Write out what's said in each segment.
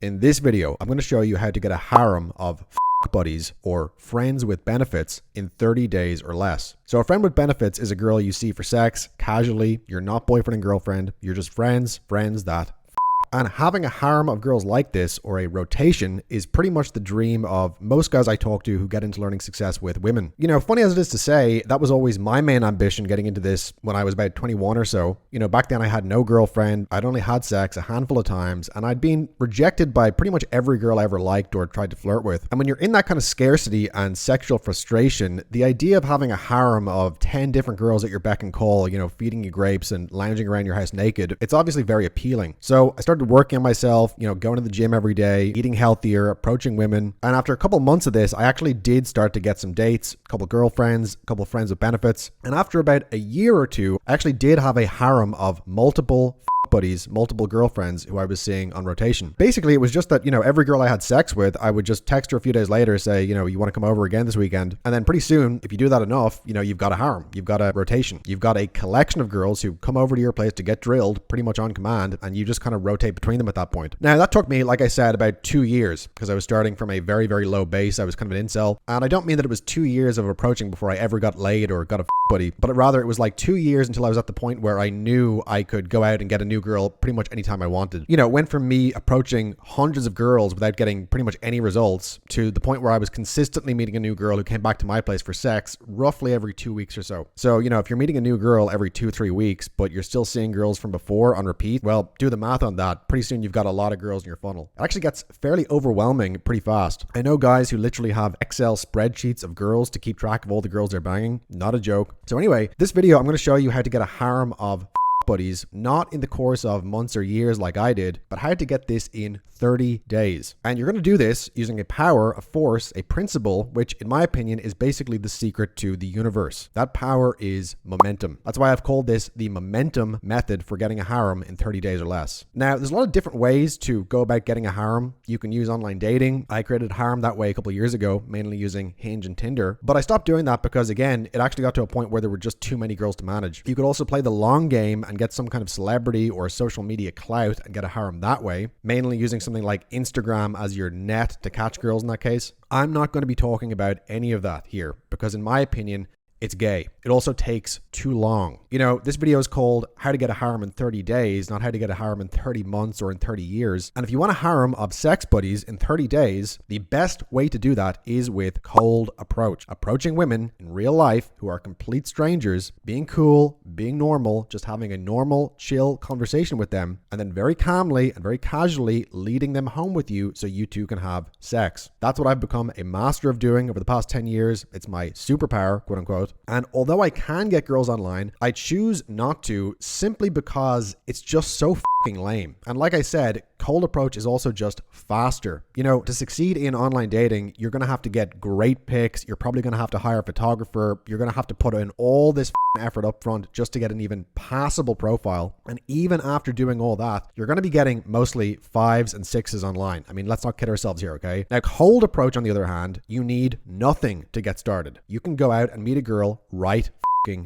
In this video, I'm going to show you how to get a harem of buddies or friends with benefits in 30 days or less. So a friend with benefits is a girl you see for sex, casually. You're not boyfriend and girlfriend. You're just friends that. And having a harem of girls like this, or a rotation, is pretty much the dream of most guys I talk to who get into learning success with women. You know, funny as it is to say, that was always my main ambition getting into this when I was about 21 or so. You know, back then I had no girlfriend, I'd only had sex a handful of times, and I'd been rejected by pretty much every girl I ever liked or tried to flirt with. And when you're in that kind of scarcity and sexual frustration, the idea of having a harem of 10 different girls at your beck and call, you know, feeding you grapes and lounging around your house naked, it's obviously very appealing. So I started working on myself, you know, going to the gym every day, eating healthier, approaching women. And after a couple months of this, I actually did start to get some dates, a couple girlfriends, a couple friends with benefits. And after about a year or two, I actually did have a harem of multiple buddies, multiple girlfriends who I was seeing on rotation. Basically, it was just that, you know, every girl I had sex with, I would just text her a few days later, say, you know, you want to come over again this weekend? And then pretty soon, if you do that enough, you know, you've got a harem, you've got a rotation, you've got a collection of girls who come over to your place to get drilled pretty much on command, and you just kind of rotate between them at that point. Now, that took me, like I said, about 2 years, because I was starting from a very, very low base. I was kind of an incel, and I don't mean that it was 2 years of approaching before I ever got laid or got a buddy, but rather it was like 2 years until I was at the point where I knew I could go out and get a new girl pretty much anytime I wanted. You know, it went from me approaching hundreds of girls without getting pretty much any results to the point where I was consistently meeting a new girl who came back to my place for sex roughly every 2 weeks or so. So, you know, if you're meeting a new girl every 2-3 weeks, but you're still seeing girls from before on repeat, well, do the math on that. Pretty soon you've got a lot of girls in your funnel. It actually gets fairly overwhelming pretty fast. I know guys who literally have Excel spreadsheets of girls to keep track of all the girls they're banging. Not a joke. So anyway, this video, I'm going to show you how to get a harem of buddies, not in the course of months or years like I did, but how to get this in 30 days. And you're going to do this using a power, a force, a principle, which in my opinion is basically the secret to the universe. That power is momentum. That's why I've called this the momentum method for getting a harem in 30 days or less. Now, there's a lot of different ways to go about getting a harem. You can use online dating. I created a harem that way a couple of years ago, mainly using Hinge and Tinder, but I stopped doing that because, again, it actually got to a point where there were just too many girls to manage. You could also play the long game and get some kind of celebrity or social media clout and get a harem that way, mainly using something like Instagram as your net to catch girls in that case. I'm not going to be talking about any of that here because in my opinion, it's gay. It also takes too long. You know, this video is called How to Get a Harem in 30 Days, not how to get a harem in 30 months or in 30 years. And if you want a harem of sex buddies in 30 days, the best way to do that is with cold approach. Approaching women in real life who are complete strangers, being cool, being normal, just having a normal, chill conversation with them, and then very calmly and very casually leading them home with you so you two can have sex. That's what I've become a master of doing over the past 10 years. It's my superpower, quote unquote. And although I can get girls online, I choose not to simply because it's just so fucking lame. And like I said, cold approach is also just faster. You know, to succeed in online dating, you're going to have to get great pics. You're probably going to have to hire a photographer. You're going to have to put in all this effort up front just to get an even passable profile. And even after doing all that, you're going to be getting mostly 5s and 6s online. I mean, let's not kid ourselves here, okay? Now, cold approach, on the other hand, you need nothing to get started. You can go out and meet a girl right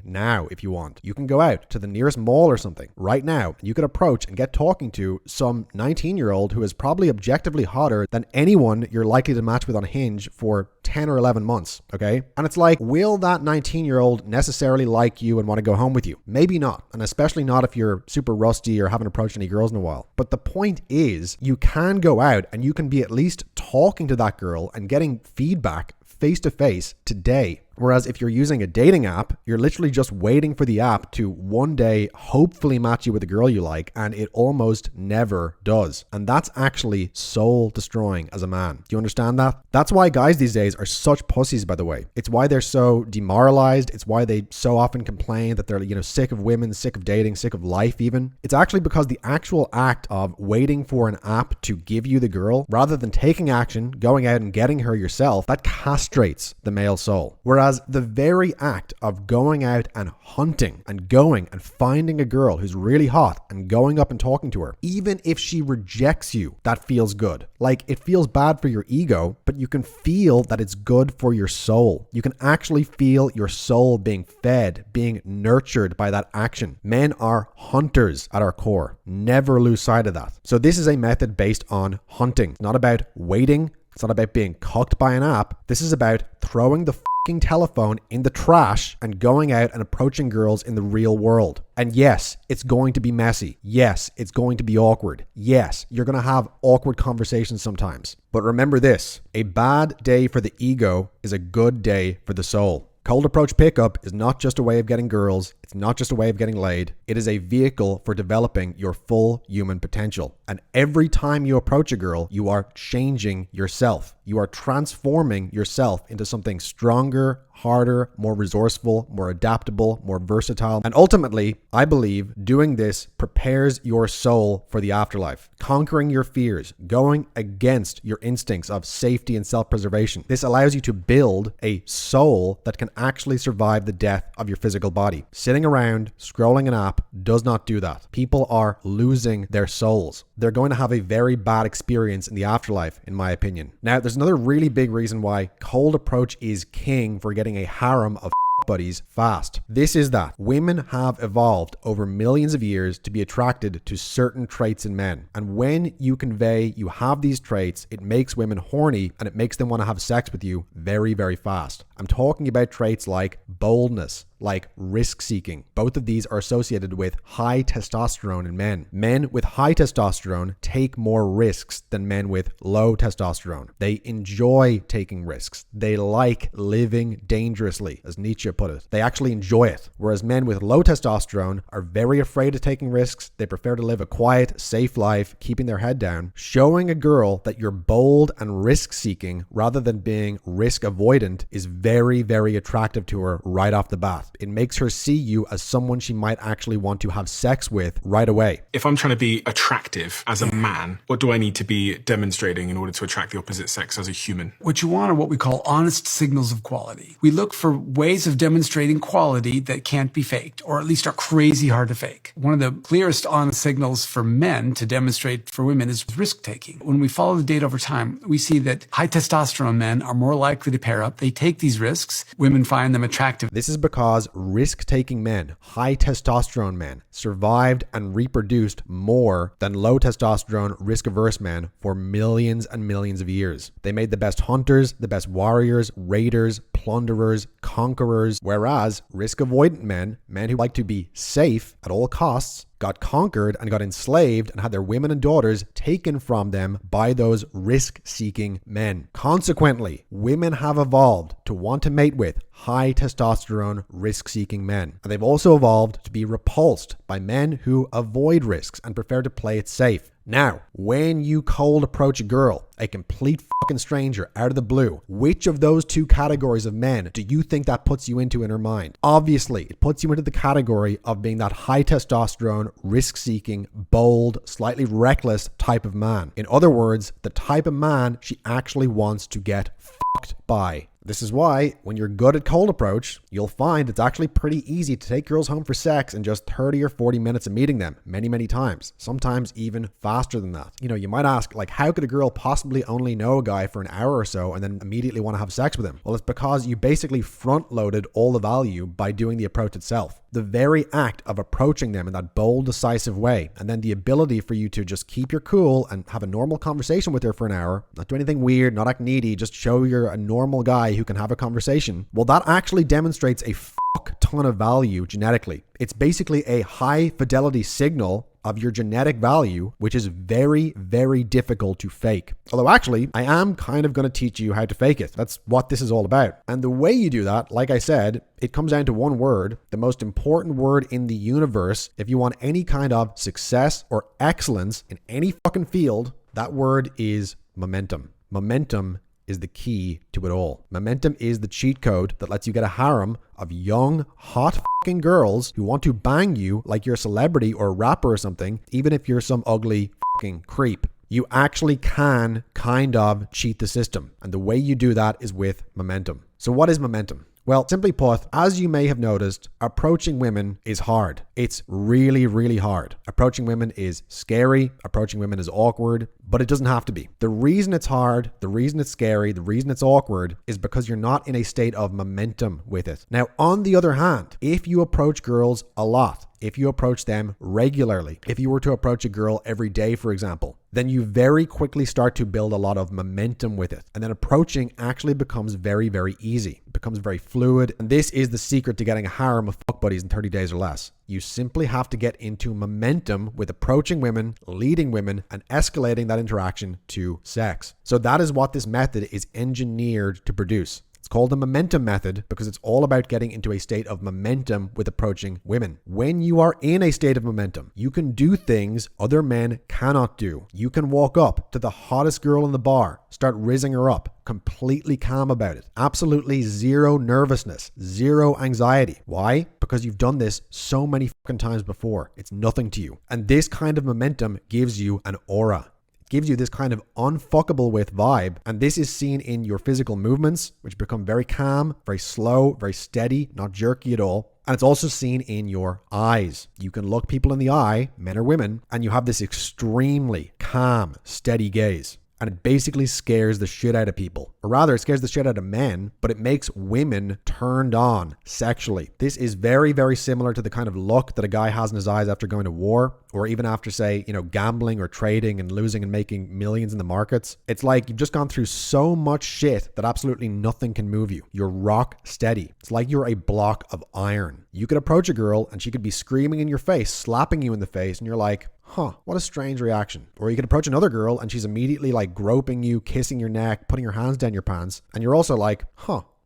now if you want. You can go out to the nearest mall or something right now. You could approach and get talking to some 19-year-old who is probably objectively hotter than anyone you're likely to match with on Hinge for 10 or 11 months, okay? And it's like, will that 19-year-old necessarily like you and want to go home with you? Maybe not, and especially not if you're super rusty or haven't approached any girls in a while. But the point is, you can go out and you can be at least talking to that girl and getting feedback face to face today. Whereas if you're using a dating app, you're literally just waiting for the app to one day hopefully match you with a girl you like, and it almost never does. And that's actually soul destroying as a man. Do you understand that? That's why guys these days are such pussies, by the way. It's why they're so demoralized. It's why they so often complain that they're, you know, sick of women, sick of dating, sick of life even. It's actually because the actual act of waiting for an app to give you the girl, rather than taking action, going out and getting her yourself, that castrates the male soul. Whereas Whereas the very act of going out and hunting and going and finding a girl who's really hot and going up and talking to her, even if she rejects you, that feels good. Like, it feels bad for your ego, but you can feel that it's good for your soul. You can actually feel your soul being fed, being nurtured by that action. Men are hunters at our core. Never lose sight of that. So this is a method based on hunting. It's not about waiting. It's not about being cucked by an app. This is about throwing the fucking telephone in the trash and going out and approaching girls in the real world. And yes, it's going to be messy. Yes, it's going to be awkward. Yes, you're going to have awkward conversations sometimes. But remember this, a bad day for the ego is a good day for the soul. Cold approach pickup is not just a way of getting girls. It's not just a way of getting laid. It is a vehicle for developing your full human potential. And every time you approach a girl, you are changing yourself. You are transforming yourself into something stronger, harder, more resourceful, more adaptable, more versatile. And ultimately, I believe doing this prepares your soul for the afterlife. Conquering your fears, going against your instincts of safety and self-preservation. This allows you to build a soul that can actually survive the death of your physical body. Sitting around, scrolling an app does not do that. People are losing their souls. They're going to have a very bad experience in the afterlife, in my opinion. Now, there's another really big reason why cold approach is king for getting a harem of buddies fast. This is that women have evolved over millions of years to be attracted to certain traits in men. And when you convey you have these traits, it makes women horny and it makes them want to have sex with you very, very fast. I'm talking about traits like boldness, like risk seeking. Both of these are associated with high testosterone in men. Men with high testosterone take more risks than men with low testosterone. They enjoy taking risks. They like living dangerously, as Nietzsche put it. They actually enjoy it. Whereas men with low testosterone are very afraid of taking risks. They prefer to live a quiet, safe life, keeping their head down. Showing a girl that you're bold and risk seeking rather than being risk avoidant is very, very attractive to her right off the bat. It makes her see you as someone she might actually want to have sex with right away. If I'm trying to be attractive as a man, what do I need to be demonstrating in order to attract the opposite sex as a human? What you want are what we call honest signals of quality. We look for ways of demonstrating quality that can't be faked, or at least are crazy hard to fake. One of the clearest honest signals for men to demonstrate for women is risk-taking. When we follow the data over time, we see that high testosterone men are more likely to pair up. They take these risks. Women find them attractive. This is because risk-taking men, high testosterone men, survived and reproduced more than low testosterone, risk-averse men for millions and millions of years. They made the best hunters, the best warriors, raiders, plunderers, conquerors, whereas risk-avoidant men, men who like to be safe at all costs, got conquered and got enslaved and had their women and daughters taken from them by those risk-seeking men. Consequently, women have evolved to want to mate with high testosterone, risk-seeking men. And they've also evolved to be repulsed by men who avoid risks and prefer to play it safe. Now, when you cold approach a girl, a complete fucking stranger out of the blue, which of those two categories of men do you think that puts you into in her mind? Obviously, it puts you into the category of being that high testosterone, risk-seeking, bold, slightly reckless type of man. In other words, the type of man she actually wants to get fucked by. This is why, when you're good at cold approach, you'll find it's actually pretty easy to take girls home for sex in just 30 or 40 minutes of meeting them many, many times. Sometimes even faster than that. You know, you might ask, like, how could a girl possibly only know a guy for an hour or so and then immediately want to have sex with him? Well, it's because you basically front-loaded all the value by doing the approach itself. The very act of approaching them in that bold, decisive way, and then the ability for you to just keep your cool and have a normal conversation with her for an hour, not do anything weird, not act needy, just show you're a normal guy who can have a conversation. Well, that actually demonstrates a fuck ton of value genetically. It's basically a high fidelity signal of your genetic value, which is very, very difficult to fake. Although actually, I am kind of going to teach you how to fake it. That's what this is all about. And the way you do that, like I said, it comes down to one word, the most important word in the universe. If you want any kind of success or excellence in any fucking field, that word is momentum. Momentum is the key to it all. Momentum is the cheat code that lets you get a harem of young, hot fucking girls who want to bang you like you're a celebrity or a rapper or something, even if you're some ugly fucking creep. You actually can kind of cheat the system. And the way you do that is with momentum. So what is momentum? Well, simply put, as you may have noticed, approaching women is hard. It's really, really hard. Approaching women is scary. Approaching women is awkward, but it doesn't have to be. The reason it's hard, the reason it's scary, the reason it's awkward is because you're not in a state of momentum with it. Now, on the other hand, if you approach girls a lot, if you approach them regularly, if you were to approach a girl every day, for example, then you very quickly start to build a lot of momentum with it. And then approaching actually becomes very, very easy. It becomes very fluid. And this is the secret to getting a harem of fuck buddies in 30 days or less. You simply have to get into momentum with approaching women, leading women, and escalating that interaction to sex. So that is what this method is engineered to produce. It's called the momentum method because it's all about getting into a state of momentum with approaching women. When you are in a state of momentum, you can do things other men cannot do. You can walk up to the hottest girl in the bar, start rizzing her up, completely calm about it. Absolutely zero nervousness, zero anxiety. Why? Because you've done this so many fucking times before. It's nothing to you. And this kind of momentum gives you an aura. Gives you this kind of unfuckable with vibe, and this is seen in your physical movements, which become very calm, very slow, very steady, not jerky at all. And it's also seen in your eyes. You can look people in the eye, men or women, and you have this extremely calm, steady gaze. And it basically scares the shit out of people. Or rather, it scares the shit out of men, but it makes women turned on sexually. This is very, very similar to the kind of look that a guy has in his eyes after going to war, or even after, say, gambling or trading and losing and making millions in the markets. It's like you've just gone through so much shit that absolutely nothing can move you. You're rock steady. It's like you're a block of iron. You could approach a girl and she could be screaming in your face, slapping you in the face, and you're like, what a strange reaction. Or you could approach another girl and she's immediately like groping you, kissing your neck, putting her hands down your pants. And you're also like,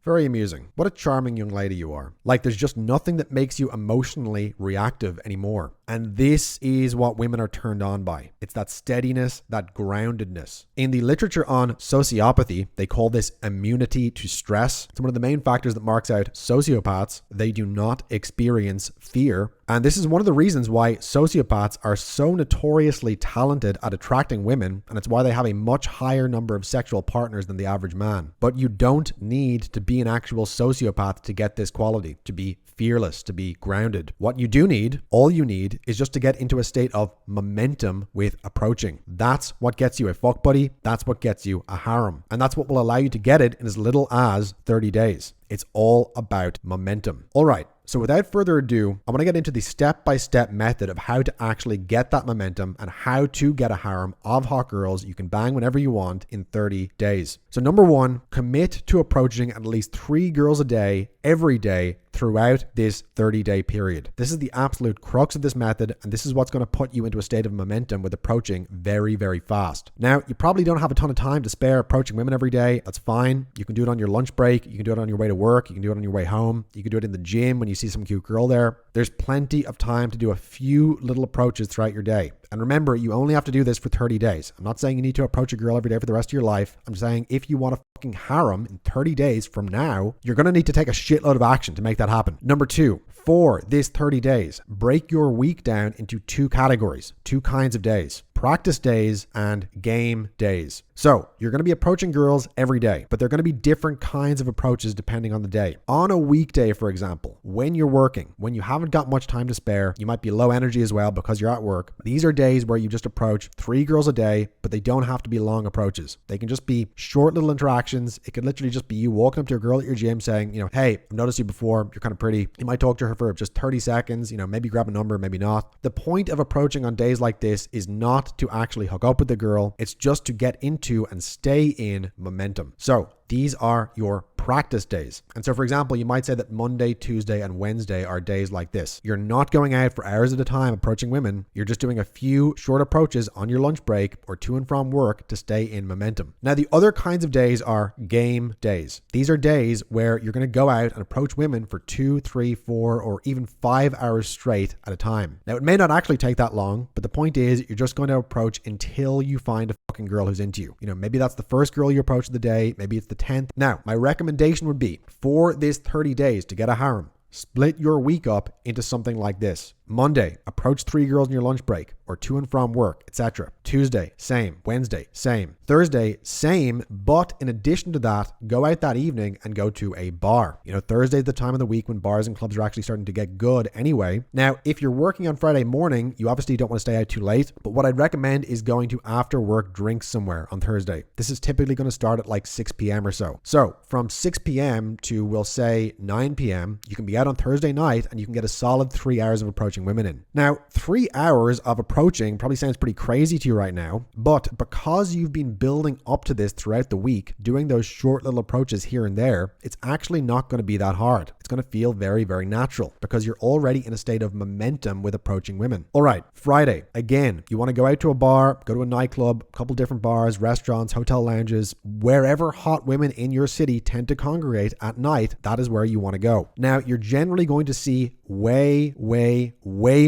very amusing. What a charming young lady you are. Like there's just nothing that makes you emotionally reactive anymore. And this is what women are turned on by. It's that steadiness, that groundedness. In the literature on sociopathy, they call this immunity to stress. It's one of the main factors that marks out sociopaths. They do not experience fear. And this is one of the reasons why sociopaths are so notoriously talented at attracting women, and it's why they have a much higher number of sexual partners than the average man. But you don't need to be an actual sociopath to get this quality, to be fearless, to be grounded. What you do need, all you need, is just to get into a state of momentum with approaching. That's what gets you a fuck buddy. That's what gets you a harem. And that's what will allow you to get it in as little as 30 days. It's all about momentum. All right. So without further ado, I want to get into the step-by-step method of how to actually get that momentum and how to get a harem of hot girls you can bang whenever you want in 30 days. So number one, commit to approaching at least 3 girls a day, every day, throughout this 30-day period. This is the absolute crux of this method, and this is what's going to put you into a state of momentum with approaching very, very fast. Now, you probably don't have a ton of time to spare approaching women every day. That's fine. You can do it on your lunch break. You can do it on your way to work. You can do it on your way home. You can do it in the gym when you see some cute girl there. There's plenty of time to do a few little approaches throughout your day. And remember, you only have to do this for 30 days. I'm not saying you need to approach a girl every day for the rest of your life. I'm saying if you want a fucking harem in 30 days from now, you're going to need to take a shitload of action to make that happen. Number 2, for this 30 days, break your week down into 2 categories, 2 kinds of days. Practice days and game days. So you're going to be approaching girls every day, but they're going to be different kinds of approaches depending on the day. On a weekday, for example, when you're working, when you haven't got much time to spare, you might be low energy as well because you're at work. These are days where you just approach 3 girls a day, but they don't have to be long approaches. They can just be short little interactions. It could literally just be you walking up to a girl at your gym saying, hey, I've noticed you before. You're kind of pretty. You might talk to her for just 30 seconds, maybe grab a number, maybe not. The point of approaching on days like this is not to actually hook up with the girl. It's just to get into and stay in momentum. So these are your practice days. And so, for example, you might say that Monday, Tuesday, and Wednesday are days like this. You're not going out for hours at a time approaching women. You're just doing a few short approaches on your lunch break or to and from work to stay in momentum. Now, the other kinds of days are game days. These are days where you're going to go out and approach women for 2, 3, 4, or even 5 hours straight at a time. Now, it may not actually take that long, but the point is you're just going to approach until you find a fucking girl who's into you. Maybe that's the first girl you approach of the day. Maybe it's the 10th. Now, my recommendation would be for this 30 days to get a harem, split your week up into something like this. Monday, approach 3 girls in your lunch break or to and from work, etc. Tuesday, same. Wednesday, same. Thursday, same. But in addition to that, go out that evening and go to a bar. Thursday is the time of the week when bars and clubs are actually starting to get good anyway. Now, if you're working on Friday morning, you obviously don't want to stay out too late. But what I'd recommend is going to after work drinks somewhere on Thursday. This is typically going to start at like 6 p.m. or so. So from 6 p.m. to, we'll say, 9 p.m., you can be out on Thursday night and you can get a solid 3 hours of approaching women in. Now, 3 hours of approaching probably sounds pretty crazy to you right now, but because you've been building up to this throughout the week, doing those short little approaches here and there, it's actually not going to be that hard. It's going to feel very, very natural because you're already in a state of momentum with approaching women. All right, Friday. Again, you want to go out to a bar, go to a nightclub, a couple different bars, restaurants, hotel lounges, wherever hot women in your city tend to congregate at night, that is where you want to go. Now, you're generally going to see way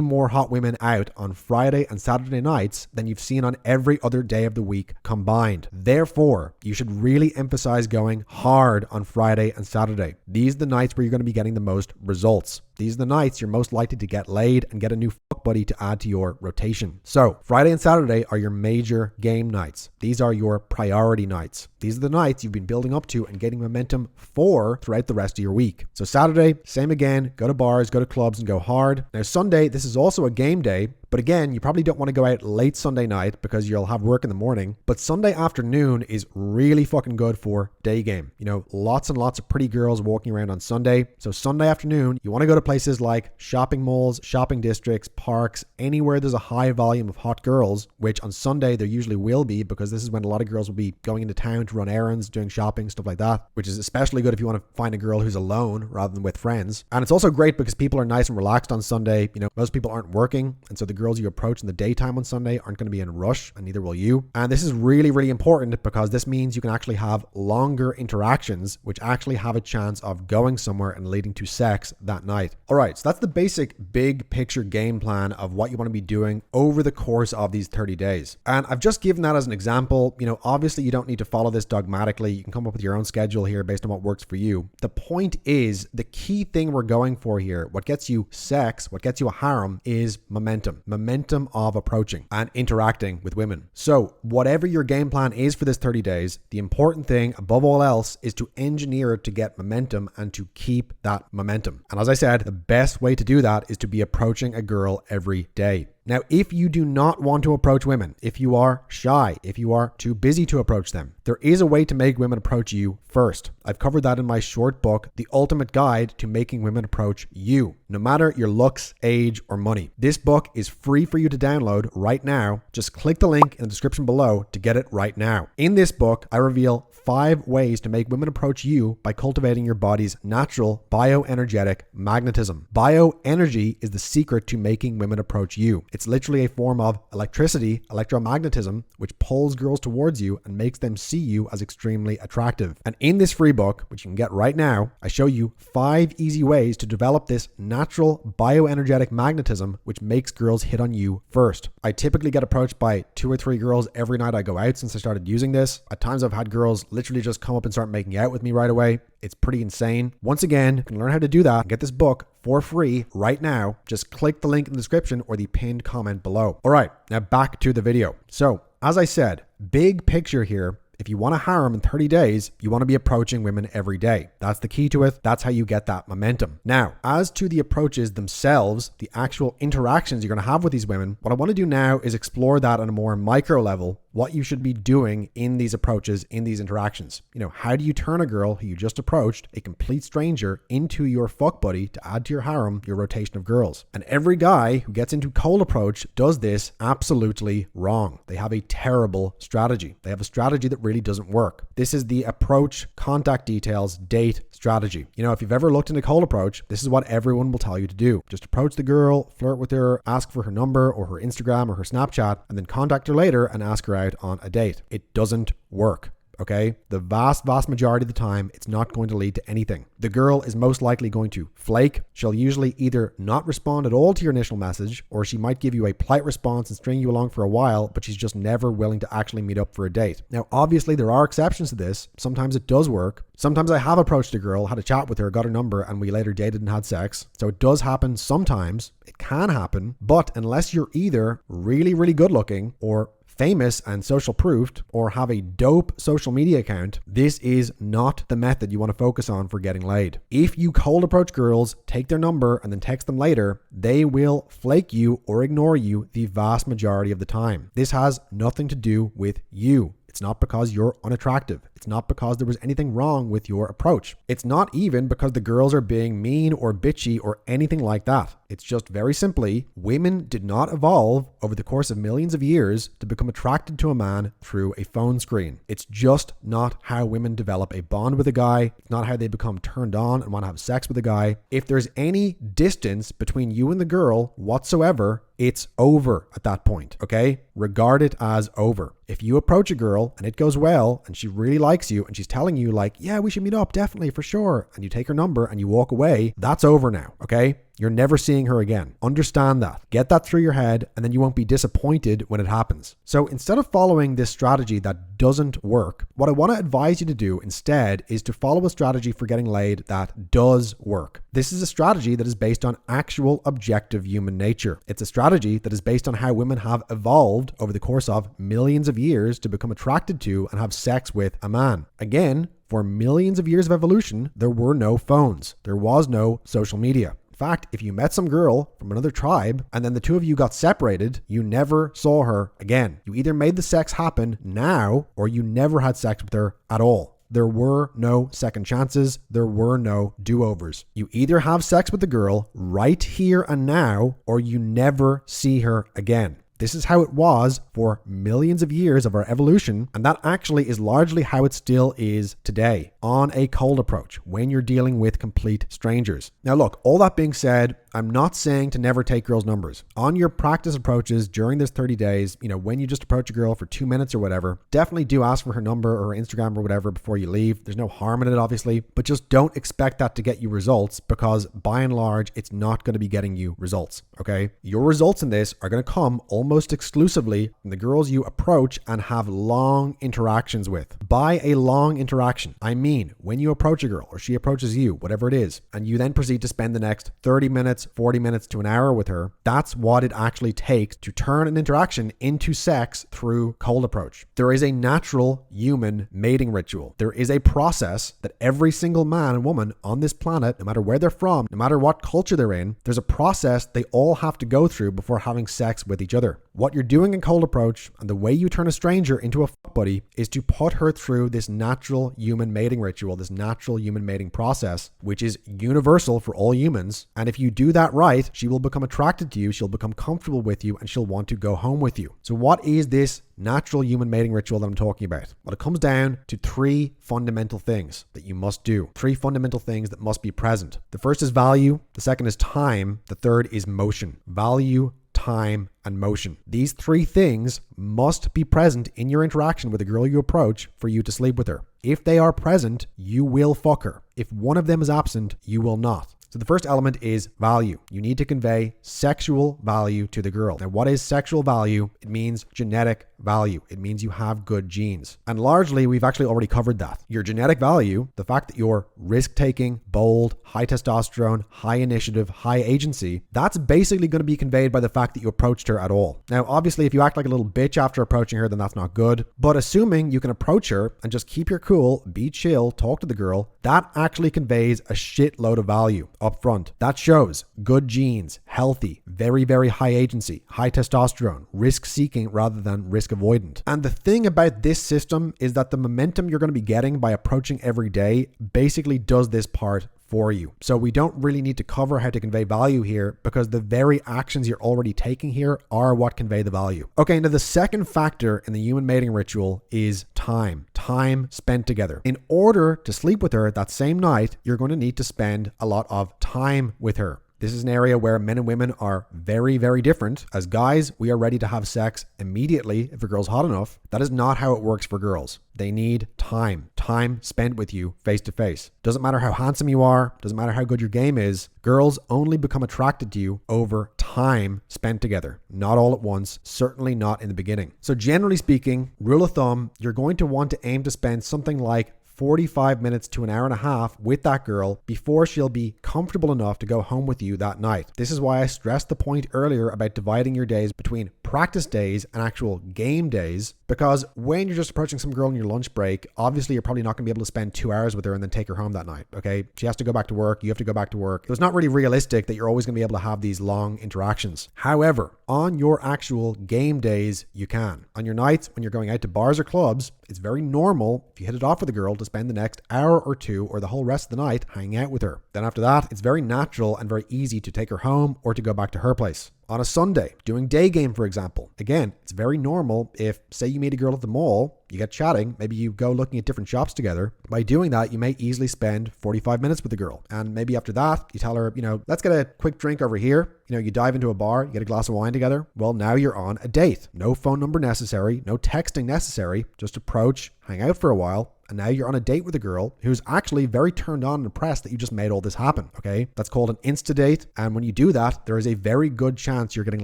more hot women out on Friday and Saturday nights than you've seen on every other day of the week combined. Therefore, you should really emphasize going hard on Friday and Saturday. These are the nights where you're going to be getting the most results. These are the nights you're most likely to get laid and get a new fuck buddy to add to your rotation. So Friday and Saturday are your major game nights. These are your priority nights. These are the nights you've been building up to and getting momentum for throughout the rest of your week. So Saturday, same again, go to bars, go to clubs and go hard. Now Sunday, this is also a game day. But again, you probably don't want to go out late Sunday night because you'll have work in the morning. But Sunday afternoon is really fucking good for day game. Lots and lots of pretty girls walking around on Sunday. So Sunday afternoon, you want to go to places like shopping malls, shopping districts, parks, anywhere there's a high volume of hot girls, which on Sunday there usually will be because this is when a lot of girls will be going into town to run errands, doing shopping, stuff like that, which is especially good if you want to find a girl who's alone rather than with friends. And it's also great because people are nice and relaxed on Sunday. Most people aren't working. And so the girls you approach in the daytime on Sunday aren't going to be in a rush, and neither will you. And this is really, really important because this means you can actually have longer interactions, which actually have a chance of going somewhere and leading to sex that night. All right, so that's the basic big picture game plan of what you want to be doing over the course of these 30 days. And I've just given that as an example. Obviously you don't need to follow this dogmatically. You can come up with your own schedule here based on what works for you. The point is, the key thing we're going for here, what gets you sex, what gets you a harem, is momentum of approaching and interacting with women. So whatever your game plan is for this 30 days, the important thing above all else is to engineer it to get momentum and to keep that momentum. And as I said, the best way to do that is to be approaching a girl every day. Now, if you do not want to approach women, if you are shy, if you are too busy to approach them, there is a way to make women approach you first. I've covered that in my short book, The Ultimate Guide to Making Women Approach You, no matter your looks, age, or money. This book is free for you to download right now. Just click the link in the description below to get it right now. In this book, I reveal 5 ways to make women approach you by cultivating your body's natural bioenergetic magnetism. Bioenergy is the secret to making women approach you. It's literally a form of electricity, electromagnetism, which pulls girls towards you and makes them see you as extremely attractive. And in this free book, which you can get right now, I show you 5 easy ways to develop this natural bioenergetic magnetism, which makes girls hit on you first. I typically get approached by 2 or 3 girls every night I go out since I started using this. At times I've had girls literally just come up and start making out with me right away. It's pretty insane. Once again, you can learn how to do that and get this book for free right now. Just click the link in the description or the pinned comment below. All right, now back to the video. So as I said, big picture here. If you want a harem in 30 days, you want to be approaching women every day. That's the key to it. That's how you get that momentum. Now, as to the approaches themselves, the actual interactions you're going to have with these women, what I want to do now is explore that on a more micro level, what you should be doing in these approaches, in these interactions. How do you turn a girl who you just approached, a complete stranger, into your fuck buddy to add to your harem, your rotation of girls? And every guy who gets into cold approach does this absolutely wrong. They have a terrible strategy. They have a strategy that really doesn't work. This is the approach, contact details, date strategy. If you've ever looked into cold approach, this is what everyone will tell you to do. Just approach the girl, flirt with her, ask for her number or her Instagram or her Snapchat, and then contact her later and ask her out on a date. It doesn't work. okay? The vast majority of the time, it's not going to lead to anything. The girl is most likely going to flake. She'll usually either not respond at all to your initial message, or she might give you a polite response and string you along for a while, but she's just never willing to actually meet up for a date. Now, obviously, there are exceptions to this. Sometimes it does work. Sometimes I have approached a girl, had a chat with her, got her number, and we later dated and had sex. So it does happen sometimes. It can happen. But unless you're either really, really good looking or famous and social proofed or have a dope social media account, this is not the method you want to focus on for getting laid. If you cold approach girls, take their number, and then text them later, they will flake you or ignore you the vast majority of the time. This has nothing to do with you. It's not because you're unattractive. It's not because there was anything wrong with your approach. It's not even because the girls are being mean or bitchy or anything like that. It's just very simply, women did not evolve over the course of millions of years to become attracted to a man through a phone screen. It's just not how women develop a bond with a guy. It's not how they become turned on and want to have sex with a guy. If there's any distance between you and the girl whatsoever, it's over at that point, okay? Regard it as over. If you approach a girl and it goes well and she really likes you and she's telling you like, yeah, we should meet up, definitely, for sure, and you take her number and you walk away, that's over now, okay? You're never seeing her again. Understand that. Get that through your head, and then you won't be disappointed when it happens. So instead of following this strategy that doesn't work, what I want to advise you to do instead is to follow a strategy for getting laid that does work. This is a strategy that is based on actual objective human nature. It's a strategy that is based on how women have evolved over the course of millions of years to become attracted to and have sex with a man. Again, for millions of years of evolution, there were no phones. There was no social media. In fact, if you met some girl from another tribe and then the two of you got separated, you never saw her again. You either made the sex happen now or you never had sex with her at all. There were no second chances. There were no do-overs. You either have sex with the girl right here and now or you never see her again. This is how it was for millions of years of our evolution, and that actually is largely how it still is today on a cold approach when you're dealing with complete strangers. Now look, all that being said, I'm not saying to never take girls' numbers. On your practice approaches during this 30 days, when you just approach a girl for 2 minutes or whatever, definitely do ask for her number or her Instagram or whatever before you leave. There's no harm in it, obviously, but just don't expect that to get you results because by and large, it's not going to be getting you results, okay? Your results in this are going to come almost exclusively from the girls you approach and have long interactions with. By a long interaction, I mean when you approach a girl or she approaches you, whatever it is, and you then proceed to spend the next 30 minutes, 40 minutes to an hour with her, that's what it actually takes to turn an interaction into sex through cold approach. There is a natural human mating ritual. There is a process that every single man and woman on this planet, no matter where they're from, no matter what culture they're in, there's a process they all have to go through before having sex with each other. What you're doing in cold approach and the way you turn a stranger into a fuck buddy is to put her through this natural human mating ritual, this natural human mating process, which is universal for all humans. And if you do that right, she will become attracted to you, she'll become comfortable with you, and she'll want to go home with you. So what is this natural human mating ritual that I'm talking about? Well, it comes down to 3 fundamental things that you must do. 3 fundamental things that must be present. The first is value. The second is time. The third is motion. Value, time, and motion. These 3 things must be present in your interaction with a girl you approach for you to sleep with her. If they are present, you will fuck her. If one of them is absent, you will not. So the first element is value. You need to convey sexual value to the girl. Now, what is sexual value? It means genetic value. It means you have good genes. And largely, we've actually already covered that. Your genetic value, the fact that you're risk-taking, bold, high testosterone, high initiative, high agency, that's basically going to be conveyed by the fact that you approached her at all. Now, obviously, if you act like a little bitch after approaching her, then that's not good. But assuming you can approach her and just keep your cool, be chill, talk to the girl, that actually conveys a shitload of value up front. That shows good genes, healthy, very, very high agency, high testosterone, risk seeking rather than risk avoidant. And the thing about this system is that the momentum you're going to be getting by approaching every day basically does this part for you. So we don't really need to cover how to convey value here because the very actions you're already taking here are what convey the value. Okay, now the second factor in the human mating ritual is time. Time spent together. In order to sleep with her that same night, you're going to need to spend a lot of time with her. This is an area where men and women are very, very different. As guys, we are ready to have sex immediately if a girl's hot enough. That is not how it works for girls. They need time. time spent with you face to face. Doesn't matter how handsome you are, doesn't matter how good your game is. Girls only become attracted to you over time spent together, not all at once, certainly not in the beginning. So generally speaking, rule of thumb, you're going to want to aim to spend something like 45 minutes to an hour and a half with that girl before she'll be comfortable enough to go home with you that night. This is why I stressed the point earlier about dividing your days between practice days and actual game days, because when you're just approaching some girl on your lunch break, obviously you're probably not going to be able to spend 2 hours with her and then take her home that night, okay? She has to go back to work, you have to go back to work. So it's not really realistic that you're always going to be able to have these long interactions. However, on your actual game days, you can. On your nights when you're going out to bars or clubs, it's very normal if you hit it off with a girl to spend the next hour or two or the whole rest of the night hanging out with her. Then after that, it's very natural and very easy to take her home or to go back to her place. On a Sunday, doing day game, for example, again, it's very normal if, say, you meet a girl at the mall, you get chatting, maybe you go looking at different shops together. By doing that, you may easily spend 45 minutes with the girl. And maybe after that, you tell her, let's get a quick drink over here. You dive into a bar, you get a glass of wine together. Well, now you're on a date. No phone number necessary, no texting necessary, just approach, hang out for a while. And now you're on a date with a girl who's actually very turned on and impressed that you just made all this happen, okay? That's called an Insta date. And when you do that, there is a very good chance you're getting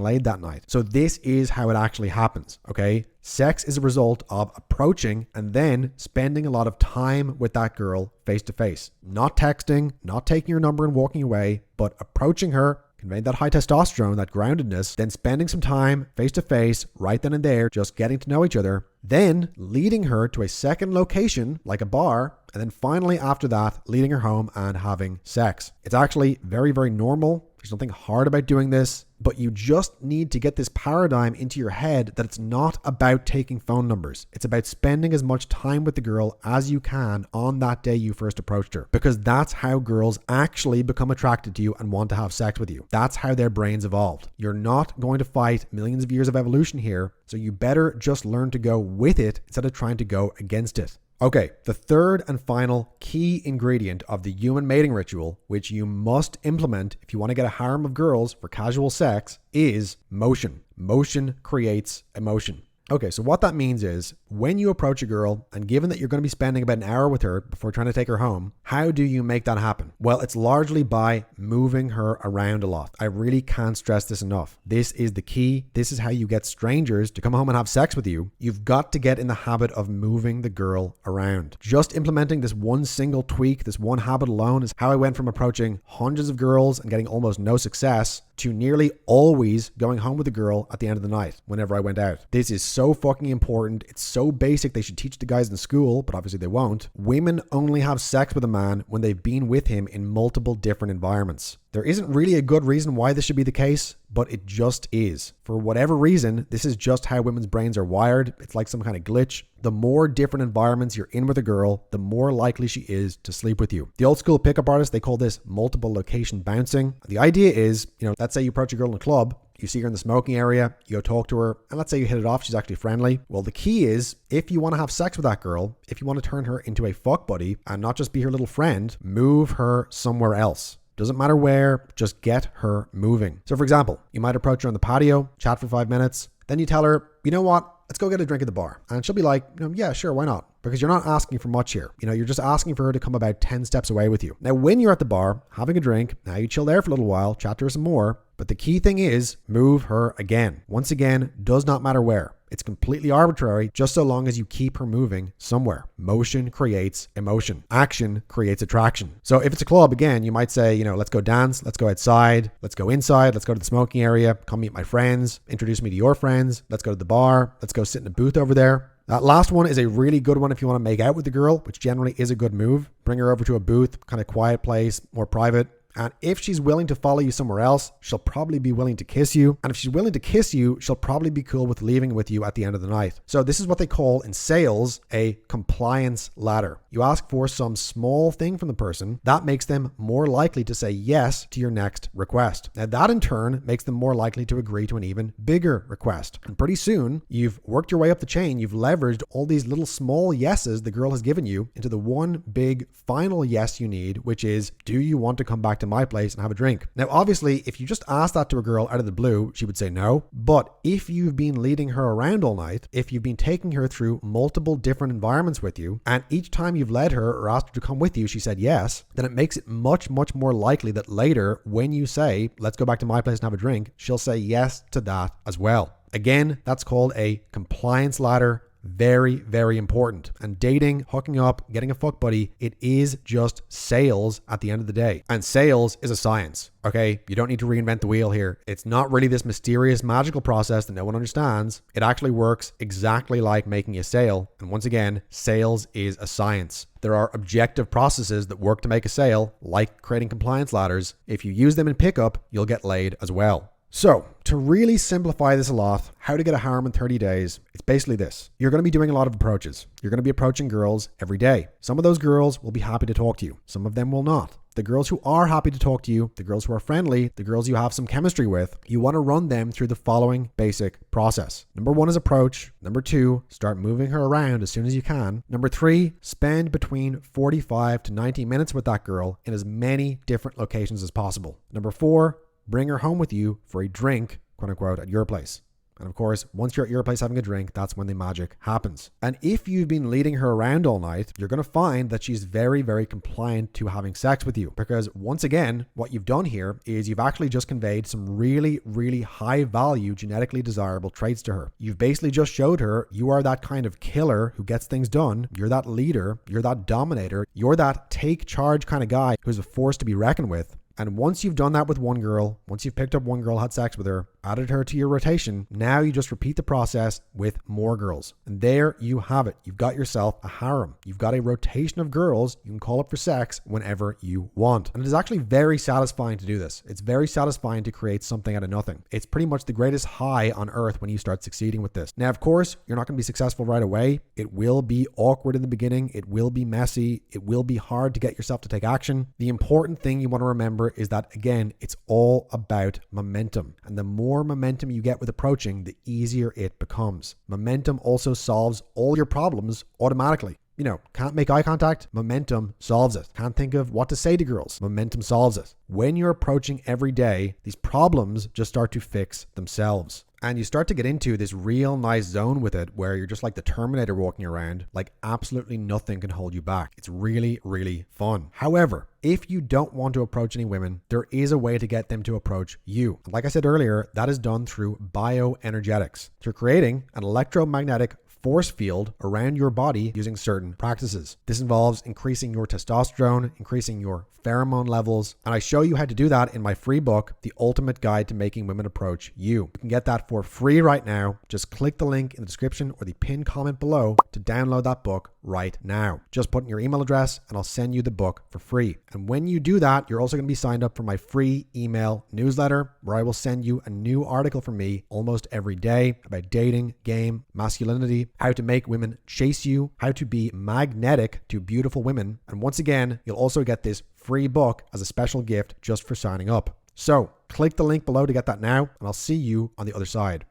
laid that night. So this is how it actually happens, okay? Sex is a result of approaching and then spending a lot of time with that girl face to face. Not texting, not taking your number and walking away, but approaching her, conveying that high testosterone, that groundedness, then spending some time face to face right then and there, just getting to know each other, then leading her to a second location like a bar, and then finally after that, leading her home and having sex. It's actually very, very normal. There's nothing hard about doing this, but you just need to get this paradigm into your head that it's not about taking phone numbers. It's about spending as much time with the girl as you can on that day you first approached her, because that's how girls actually become attracted to you and want to have sex with you. That's how their brains evolved. You're not going to fight millions of years of evolution here, so you better just learn to go with it instead of trying to go against it. Okay, the third and final key ingredient of the human mating ritual, which you must implement if you want to get a harem of girls for casual sex, is motion. Motion creates emotion. Okay, so what that means is when you approach a girl, and given that you're going to be spending about an hour with her before trying to take her home, how do you make that happen? Well, it's largely by moving her around a lot. I really can't stress this enough. This is the key. This is how you get strangers to come home and have sex with you. You've got to get in the habit of moving the girl around. Just implementing this one single tweak, this one habit alone, is how I went from approaching hundreds of girls and getting almost no success to nearly always going home with a girl at the end of the night whenever I went out. This is so fucking important. It's so basic they should teach the guys in school, but obviously they won't. Women only have sex with a man when they've been with him in multiple different environments. There isn't really a good reason why this should be the case, but it just is. For whatever reason, this is just how women's brains are wired. It's like some kind of glitch. The more different environments you're in with a girl, the more likely she is to sleep with you. The old school pickup artists, they call this multiple location bouncing. The idea is, let's say you approach a girl in a club, you see her in the smoking area, you go talk to her, and let's say you hit it off, she's actually friendly. Well, the key is, if you want to have sex with that girl, if you want to turn her into a fuck buddy and not just be her little friend, move her somewhere else. Doesn't matter where, just get her moving. So for example, you might approach her on the patio, chat for 5 minutes, then you tell her, you know what, let's go get a drink at the bar. And she'll be like, yeah, sure, why not? Because you're not asking for much here. You're just asking for her to come about 10 steps away with you. Now, when you're at the bar, having a drink, now you chill there for a little while, chat to her some more. But the key thing is move her again. Once again, does not matter where. It's completely arbitrary, just so long as you keep her moving somewhere. Motion creates emotion. Action creates attraction. So if it's a club, again, you might say, let's go dance, let's go outside, let's go inside, let's go to the smoking area, come meet my friends, introduce me to your friends, let's go to the bar, let's go sit in a booth over there. That last one is a really good one if you want to make out with the girl, which generally is a good move. Bring her over to a booth, kind of quiet place, more private. And if she's willing to follow you somewhere else, she'll probably be willing to kiss you. And if she's willing to kiss you, she'll probably be cool with leaving with you at the end of the night. So this is what they call in sales a compliance ladder. You ask for some small thing from the person that makes them more likely to say yes to your next request. Now that in turn makes them more likely to agree to an even bigger request. And pretty soon you've worked your way up the chain. You've leveraged all these little small yeses the girl has given you into the one big final yes you need, which is, do you want to come back to to my place and have a drink. Now, obviously, if you just asked that to a girl out of the blue, she would say no. But if you've been leading her around all night, if you've been taking her through multiple different environments with you, and each time you've led her or asked her to come with you, she said yes, then it makes it much, much more likely that later when you say, let's go back to my place and have a drink, she'll say yes to that as well. Again, that's called a compliance ladder. Very, very important. And dating, hooking up, getting a fuck buddy, it is just sales at the end of the day. And sales is a science, okay? You don't need to reinvent the wheel here. It's not really this mysterious, magical process that no one understands. It actually works exactly like making a sale. And once again, sales is a science. There are objective processes that work to make a sale, like creating compliance ladders. If you use them in pickup, you'll get laid as well. So, to really simplify this a lot, how to get a harem in 30 days, it's basically this. You're going to be doing a lot of approaches. You're going to be approaching girls every day. Some of those girls will be happy to talk to you. Some of them will not. The girls who are happy to talk to you, the girls who are friendly, the girls you have some chemistry with, you want to run them through the following basic process. Number 1 is approach. Number 2, start moving her around as soon as you can. Number 3, spend between 45 to 90 minutes with that girl in as many different locations as possible. Number 4, bring her home with you for a drink, quote unquote, at your place. And of course, once you're at your place having a drink, that's when the magic happens. And if you've been leading her around all night, you're going to find that she's very, very compliant to having sex with you. Because once again, what you've done here is you've actually just conveyed some really, really high value, genetically desirable traits to her. You've basically just showed her you are that kind of killer who gets things done. You're that leader. You're that dominator. You're that take charge kind of guy who's a force to be reckoned with. And once you've done that with one girl, once you've picked up one girl, had sex with her, added her to your rotation, now you just repeat the process with more girls. And there you have it. You've got yourself a harem. You've got a rotation of girls you can call up for sex whenever you want. And it is actually very satisfying to do this. It's very satisfying to create something out of nothing. It's pretty much the greatest high on earth when you start succeeding with this. Now, of course, you're not going to be successful right away. It will be awkward in the beginning. It will be messy. It will be hard to get yourself to take action. The important thing you want to remember is that, again, it's all about momentum. And the more momentum you get with approaching, the easier it becomes. Momentum also solves all your problems automatically. You know, can't make eye contact? Momentum solves it. Can't think of what to say to girls? Momentum solves it. When you're approaching every day, these problems just start to fix themselves. And you start to get into this real nice zone with it where you're just like the Terminator walking around, like absolutely nothing can hold you back. It's really, really fun. However, if you don't want to approach any women, there is a way to get them to approach you. And like I said earlier, that is done through bioenergetics, through creating an electromagnetic force field around your body using certain practices. This involves increasing your testosterone, increasing your pheromone levels, and I show you how to do that in my free book, The Ultimate Guide to Making Women Approach You. You can get that for free right now. Just click the link in the description or the pinned comment below to download that book right now. Just put in your email address and I'll send you the book for free. And when you do that, you're also going to be signed up for my free email newsletter where I will send you a new article from me almost every day about dating, game, masculinity, how to make women chase you, how to be magnetic to beautiful women. And once again, you'll also get this free book as a special gift just for signing up. So click the link below to get that now, and I'll see you on the other side.